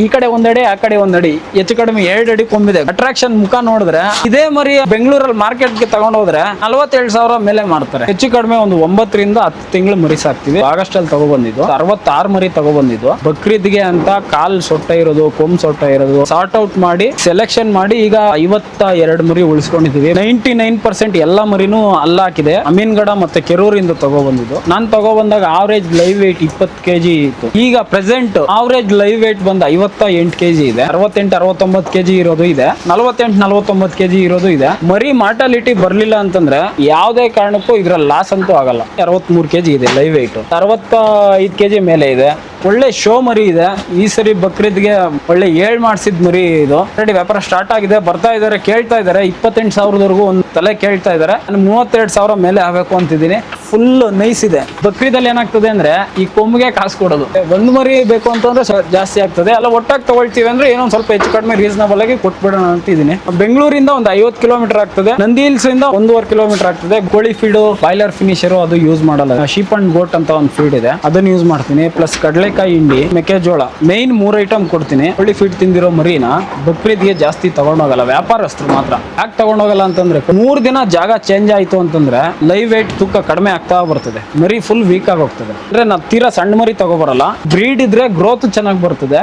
ಈ ಕಡೆ ಒಂದಡಿ ಆ ಕಡೆ ಒಂದಡಿ ಹೆಚ್ಚು ಕಡಿಮೆ 2 ಅಡಿ ಕೊಂಬಿದೆ. ಅಟ್ರಾಕ್ಷನ್ ಮುಖ ನೋಡಿದ್ರೆ ಇದೇ ಮರಿ ಬೆಂಗಳೂರಲ್ಲಿ ಮಾರ್ಕೆಟ್ಗೆ ತಗೊಂಡು ಹೋದ್ರೆ 47,000 ಮೇಲೆ ಮಾರ್ತಾರೆ. ಹೆಚ್ಚು ಕಡಿಮೆ ಒಂದು 9 ರಿಂದ 10 ತಿಂಗಳು ಮರಿ ಸಾಕ್ತಿವಿ. ಆಗಸ್ಟ್ ಅಲ್ಲಿ ತಗೊಬಂದಿದ್ದು 66 ಮರಿ ತಗೊಬಂದಿದ್ದು. ಬಕ್ರೀದ್ಗೆ ಅಂತ ಕಾಲ್ ಸೊಟ್ಟ ಇರೋದು, ಕೊಂಬ್ ಸೊಟ್ಟ ಇರೋದು ಸಾರ್ಟ್ ಔಟ್ ಮಾಡಿ ಸೆಲೆಕ್ಷನ್ ಮಾಡಿ ಈಗ 52 ಮರಿ ಉಳಿಸ್ಕೊಂಡಿದೀವಿ. 99% ಎಲ್ಲ ಮರಿನೂ ಅಲ್ಲಾಕಿದೆ. ಅಮೀನ್ಗಡ ಮತ್ತೆ ಕೆರೂರಿಂದ ತಗೊಬಂದಿದ್ದು. ನಾನ್ ತಗೊಬಂದಾಗ ಆವರೇಜ್ ಲೈವ್ ವೇಟ್ 20 kg ಇತ್ತು. ಈಗ ಪ್ರೆಸೆಂಟ್ ಆವರೇಜ್ ಲೈವ್ ವೇಟ್ ಬಂದ 58 kg ಇದೆ. 68-69 kg ಇರೋದು ಇದೆ. 48-49 kg ಇರೋದು ಇದೆ. ಮರಿ ಮಾರ್ಟಾಲಿಟಿ ಬರ್ಲಿಲ್ಲ ಅಂತಂದ್ರೆ ಯಾವುದೇ ಕಾರಣಕ್ಕೂ ಇದ್ರಲ್ಲಿ ಲಾಸ್ ಅಂತೂ ಆಗಲ್ಲ. 63 kg ಇದೆ ಲೈವ್ ವೇಟ್. 65 kg ಮೇಲೆ ಇದೆ. ಒಳ್ಳೆ ಶೋ ಮರಿ ಇದೆ. ಈ ಸರಿ ಬಕ್ರೀದ್ಗೆ ಒಳ್ಳೆ 7 ಮಾಡಿಸಿದ ಮರಿ ಇದು. ಆಲ್ರೆಡಿ ವ್ಯಾಪಾರ ಸ್ಟಾರ್ಟ್ ಆಗಿದೆ. ಬರ್ತಾ ಇದಾರೆ, ಕೇಳ್ತಾ ಇದಾರೆ. 28,000ವರೆಗೂ ಒಂದು ತಲೆ ಕೇಳ್ತಾ ಇದಾರೆ. ನಾನು 32,000 ಮೇಲೆ ಆಗಬೇಕು ಅಂತಿದ್ದೀನಿ. ಫುಲ್ ನೈಸ್ ಇದೆ. ಬಕ್ರೀದಲ್ಲಿ ಏನಾಗ್ತದೆ ಅಂದ್ರೆ ಈ ಕೊಂಬಿಗೆ ಕಾಸು ಕೊಡೋದು. ಒಂದು ಮರಿ ಬೇಕು ಅಂತಂದ್ರೆ ಜಾಸ್ತಿ ಆಗ್ತದೆ. ಅಲ್ಲ ಒಟ್ಟಾಗಿ ತಗೊಳ್ತೀವಿ ಅಂದ್ರೆ ಏನೋ ಸ್ವಲ್ಪ ಹೆಚ್ಚು ಕಡಿಮೆ ರೀಸನಬಲ್ ಆಗಿ ಕೊಟ್ಬಿಡೋಣ ಅಂತಿದ್ದೀನಿ. ಬೆಂಗಳೂರಿಂದ ಒಂದು 50 ಕಿಲೋಮೀಟರ್ ಆಗ್ತದೆ. ನಂದಿ ಹಿಲ್ಸ್ ಇಂದ 1.5 ಕಿಲೋಮೀಟರ್ ಆಗ್ತದೆ. ಕೋಳಿ ಫೀಡು, ಬಾಯ್ಲರ್ ಫಿನಿಶರ್ ಅದು ಯೂಸ್ ಮಾಡಲ್ಲ. ಶೀಪ್ ಅಂಡ್ ಗೋಟ್ ಅಂತ ಒಂದು ಫೀಡ್ ಇದೆ, ಅದನ್ನ ಯೂಸ್ ಮಾಡ್ತೀನಿ. ಪ್ಲಸ್ ಕಡಲೆಕಾಯಿ ಹಿಂಡಿ, ಮೆಕ್ಕೆಜೋಳ, ಮೇನ್ 3 ಐಟಮ್ ಕೊಡ್ತೀನಿ. ಕೋಳಿ ಫೀಡ್ ತಿಂದಿರೋ ಮರಿನ ಬಕ್ರೀದ್ಗೆ ಜಾಸ್ತಿ ತಗೊಂಡೋಗಲ್ಲ, ವ್ಯಾಪಾರಸ್ಥರು ಮಾತ್ರ. ಯಾಕೆ ತಗೊಂಡೋಗಲ್ಲ ಅಂತಂದ್ರೆ 3 ದಿನ ಜಾಗ ಚೇಂಜ್ ಆಯ್ತು ಅಂತಂದ್ರೆ ಲೈವ್ ವೇಟ್ ತೂಕ ಕಡಿಮೆ ಆಗ್ತಾ ಬರ್ತದೆ. ಮರಿ ಫುಲ್ ವೀಕ್ ಆಗಿ ಹೋಗ್ತದೆ. ಅಂದ್ರೆ ನಾವು ತೀರಾ ಸಣ್ಣ ಮರಿ ತಗೋಬರಲ್ಲ. ಬ್ರೀಡ್ ಇದ್ರೆ ಗ್ರೋತ್ ಚೆನ್ನಾಗಿ ಬರ್ತದೆ.